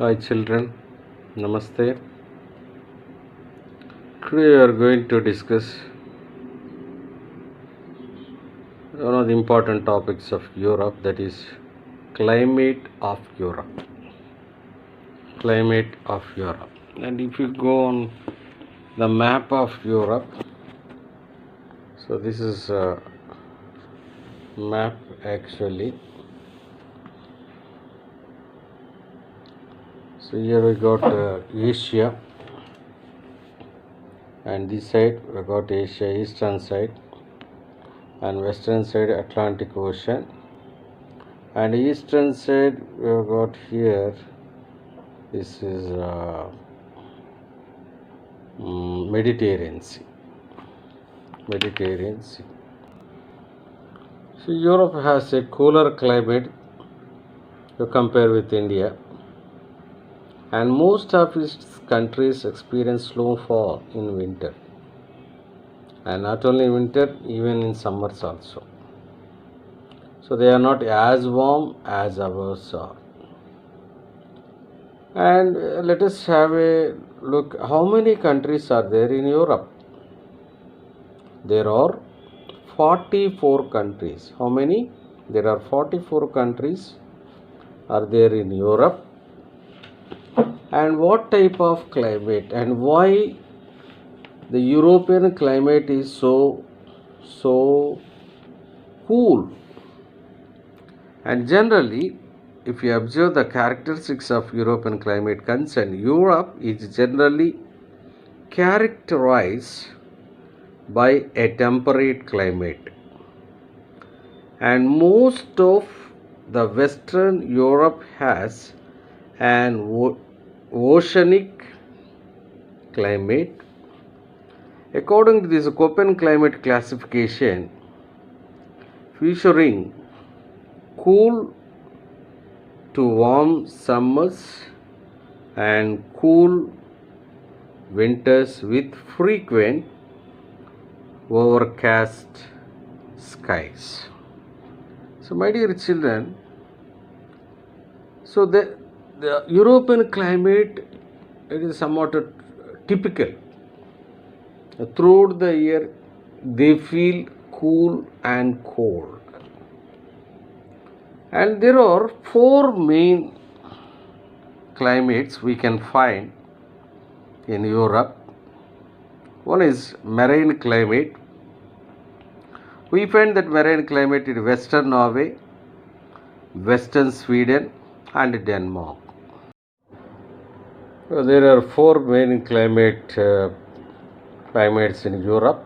Hi children, Namaste. Today we are going to discuss one of the important topics of Europe, that is climate of Europe. Climate of Europe. And if you go on the map of Europe, so this is a map actually. So here we got Asia, and this side we got Asia, eastern side, and western side Atlantic Ocean, and eastern side we have got here, this is Mediterranean Sea. Mediterranean Sea. So Europe has a cooler climate to compare with India, and most of its countries experience snowfall in winter, and not only in winter, even in summers also. So they are not as warm as ours are. And let us have a look. How many countries are there in Europe? There are 44 countries. How many? There are 44 countries are there in Europe. And what type of climate and why the European climate is so cool? And generally, if you observe the characteristics of European climate concern, Europe is generally characterized by a temperate climate, and most of the Western Europe has an oceanic climate. According to this Köppen climate classification, featuring cool to warm summers and cool winters with frequent overcast skies. So my dear children, so the European climate, it is somewhat typical. Throughout the year they feel cool and cold. And there are four main climates we can find in Europe. One is marine climate. We find that marine climate in Western Norway, Western Sweden and Denmark. There are four main climates in Europe.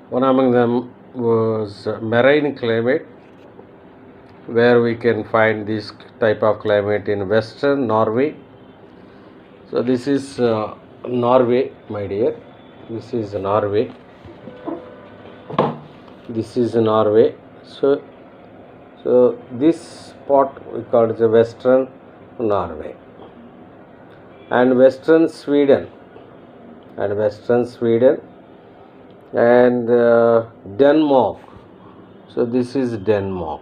One among them was marine climate, where we can find this type of climate in Western Norway. So this is Norway, my dear. This is Norway. This is Norway. So this spot we call it the Western Norway, and Western Sweden, and Denmark. So this is Denmark.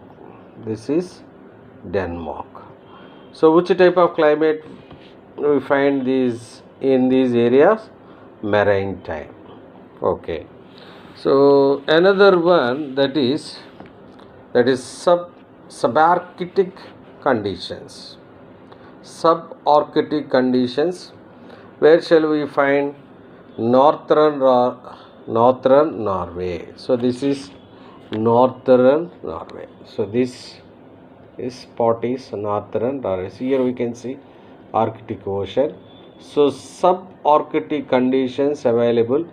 This is Denmark. So which type of climate we find these in these areas? Marine time. Okay. So another one, that is subarctic conditions. Subarctic conditions. Where shall we find? Northern Norway. So this is Northern Norway. So this spot is Northern Norway. So here we can see Arctic Ocean. So subarctic conditions available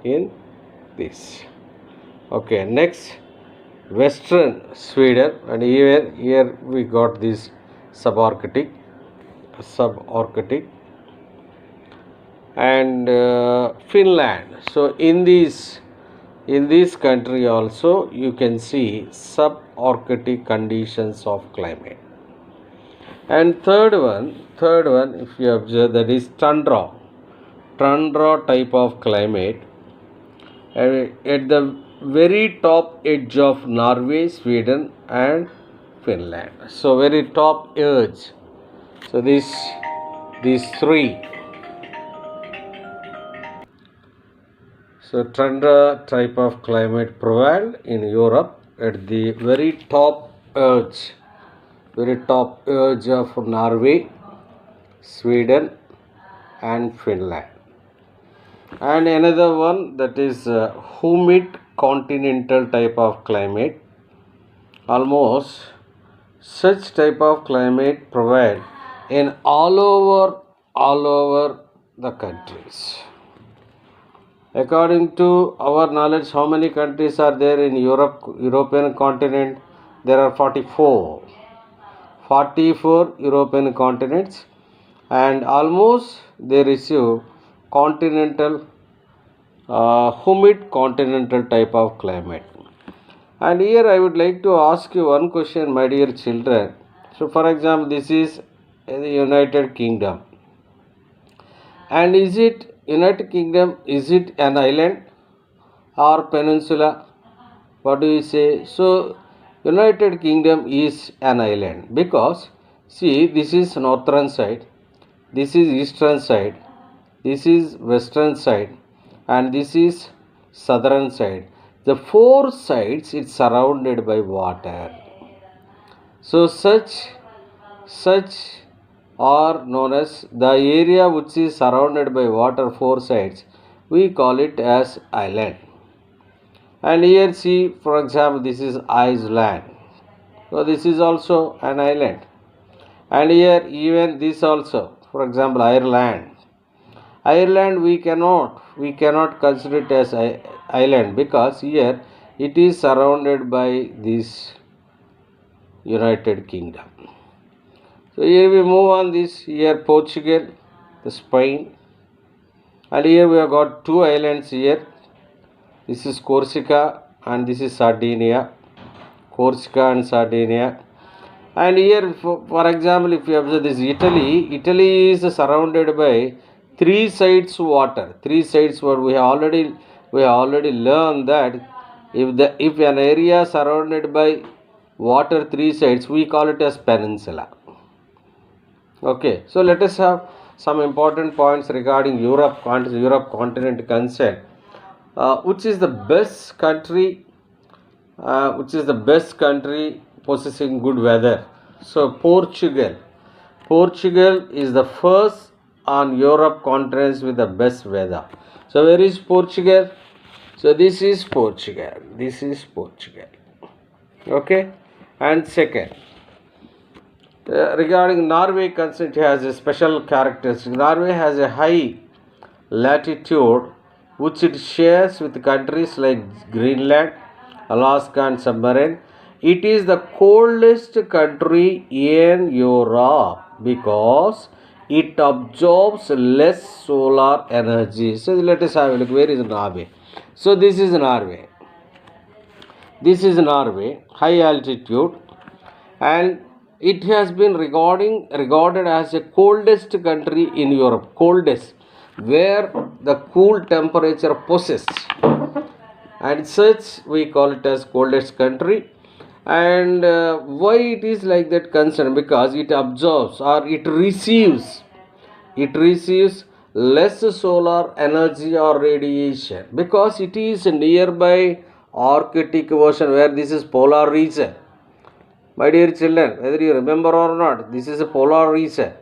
in this. Okay, next Western Sweden, and even here we got this subarctic, and Finland. So in this country also you can see subarctic conditions of climate. And third one, if you observe, that is tundra type of climate at the very top edge of Norway, Sweden and Finland. So very top edge So these three. So tundra type of climate prevailed in Europe at the very top edge of Norway, Sweden, and Finland. And another one, that is humid continental type of climate. Almost such type of climate prevail in all over the countries. According to our knowledge, how many countries are there in European continent? There are 44. 44 European continents, and almost they receive continental, humid continental type of climate. And here I would like to ask you one question, my dear children. So, for example, this is the United Kingdom. And is it United Kingdom? Is it an island or peninsula? What do you say? So, United Kingdom is an island because see, this is northern side, this is eastern side, this is western side, and this is southern side. The four sides it's surrounded by water. So such are known as the area which is surrounded by water four sides. We call it as island. And here see, for example, this is Iceland. So this is also an island. And here even this also, for example, Ireland. Ireland we cannot consider it as island because here it is surrounded by this United Kingdom. So here we move on this, here Portugal, the Spain, and here we have got two islands here. This is Corsica and this is Sardinia. Corsica and Sardinia. And here, for example, if you observe this Italy is surrounded by three sides water. Three sides water. We have already learned that if an area surrounded by water three sides, we call it as peninsula. Okay, so let us have some important points regarding Europe continent concern. Which is the best country? Which is the best country possessing good weather? So Portugal is the first on Europe continent with the best weather. So where is Portugal? So this is Portugal. Okay, and second, regarding Norway concern, it has a special characteristic. Norway has a high latitude which it shares with countries like Greenland, Alaska and submarine. It is the coldest country in Europe because it absorbs less solar energy. So let us have a look. Where is Norway? So this is Norway. High altitude, and it has been regarded as the coldest country in Europe. Coldest, where the cool temperature possessed, and such we call it as coldest country. And why it is like that concern? Because it absorbs or it receives less solar energy or radiation because it is nearby Arctic Ocean, where this is polar region. My dear children, whether you remember or not, this is a polar region.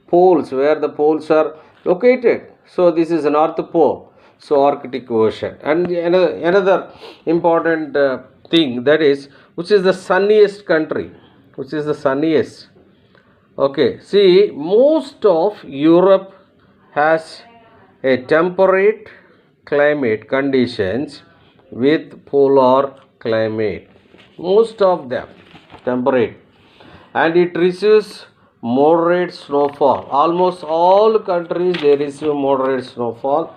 Poles, where the poles are located. So this is North Pole, so Arctic Ocean. And another important thing, that is, which is the sunniest country? Okay, see, most of Europe has a temperate climate conditions with polar climate. Most of them temperate, and it receives moderate snowfall. Almost all countries they receive moderate snowfall.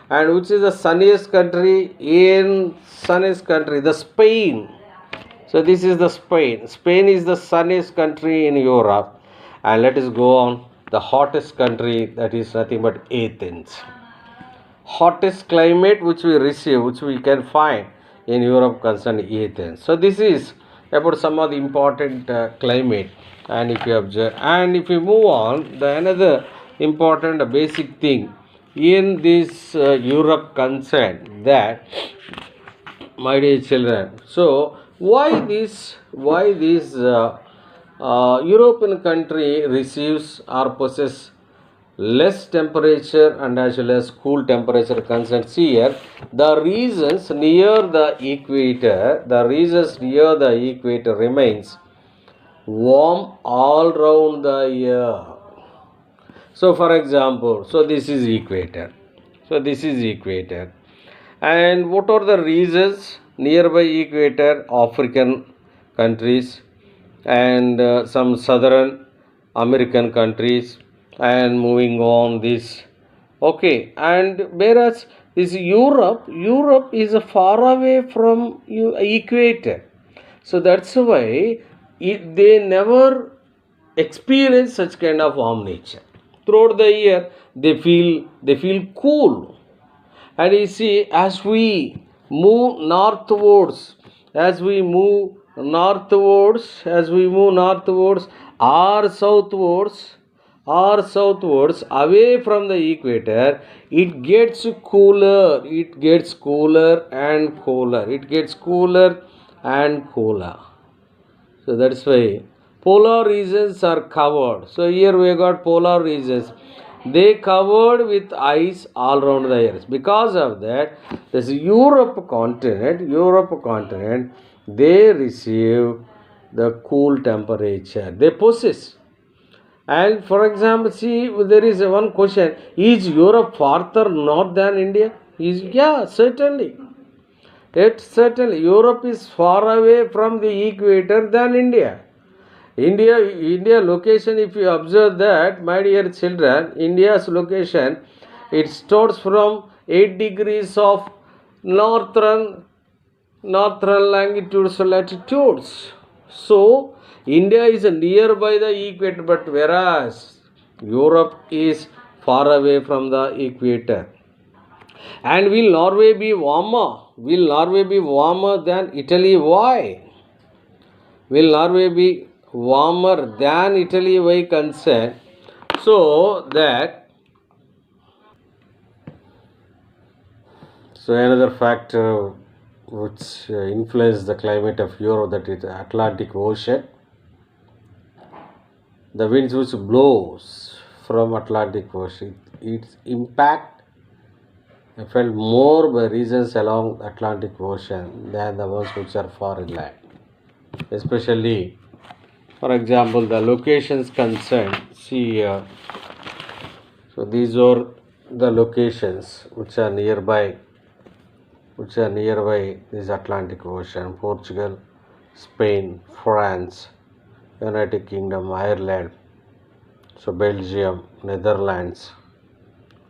And which is the sunniest country? The Spain. So this is the Spain. Spain is the sunniest country in Europe. And let us go on. The hottest country, that is nothing but Athens. Hottest climate which we can find in Europe concerned Athens. So this is about some of the important climate. And if you observe, and if you move on, the another important basic thing in this Europe concern, that, my dear children, so why this European country receives or possess less temperature and as well as cool temperature concerns here. The reasons near the equator remains warm all round the year. So for example, this is equator. And what are the reasons nearby equator? African countries and some southern American countries, and moving on this. Okay, and whereas this Europe is far away from equator, so that's why they never experience such kind of warm nature. Throughout the year, they feel cool. And you see, as we move northwards, or southwards away from the equator, it gets cooler, and cooler. So that's why polar regions are covered. So here we got polar regions. They covered with ice all around the earth. Because of that, this Europe continent, they receive the cool temperature. They possess. And for example, see, there is one question: is Europe farther north than India? Certainly. Certainly, Europe is far away from the equator than India. India location, if you observe that, my dear children, India's location, it starts from 8 degrees of northern latitudes. So India is nearby the equator, but whereas Europe is far away from the equator. And will Norway be warmer? Will Norway be warmer than Italy? Why? Will Norway be warmer than Italy? Why concern? So another factor which influences the climate of Europe, that is the Atlantic Ocean. The winds which blows from Atlantic Ocean, its impact felt more by regions along Atlantic Ocean than the ones which are far inland. Especially, for example, the locations concerned. See here. So these are the locations which are nearby this Atlantic Ocean: Portugal, Spain, France, United Kingdom, Ireland, so Belgium, Netherlands,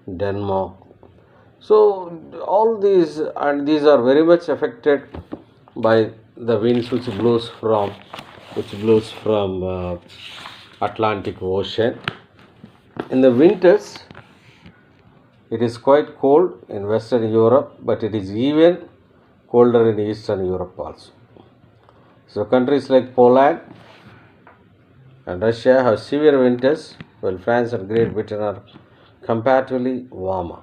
Denmark. So all these are very much affected by the winds which blows from Atlantic Ocean. In the winters, it is quite cold in Western Europe, but it is even colder in Eastern Europe also. So countries like Poland and Russia have severe winters, while France and Great Britain are comparatively warmer.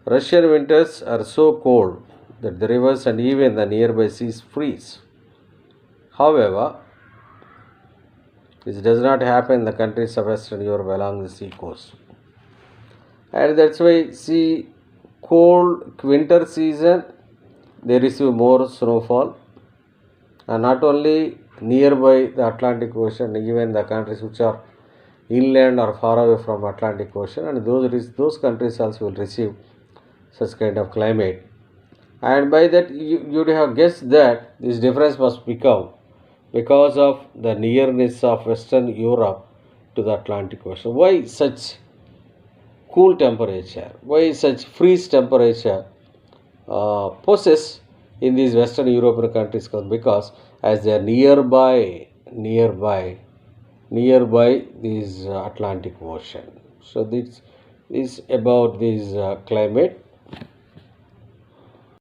Russian winters are so cold that the rivers and even the nearby seas freeze. However, this does not happen in the countries of Western Europe along the sea coast. And that's why, see, cold winter season, they receive more snowfall. And not only nearby the Atlantic Ocean, even the countries which are inland or far away from Atlantic Ocean, and those countries also will receive such kind of climate. And by that you would have guessed that this difference must become because of the nearness of Western Europe to the Atlantic Ocean. Why such cool temperature? Why such freeze temperature possess in these Western European countries? Because as they are nearby this Atlantic Ocean. So this is about this climate.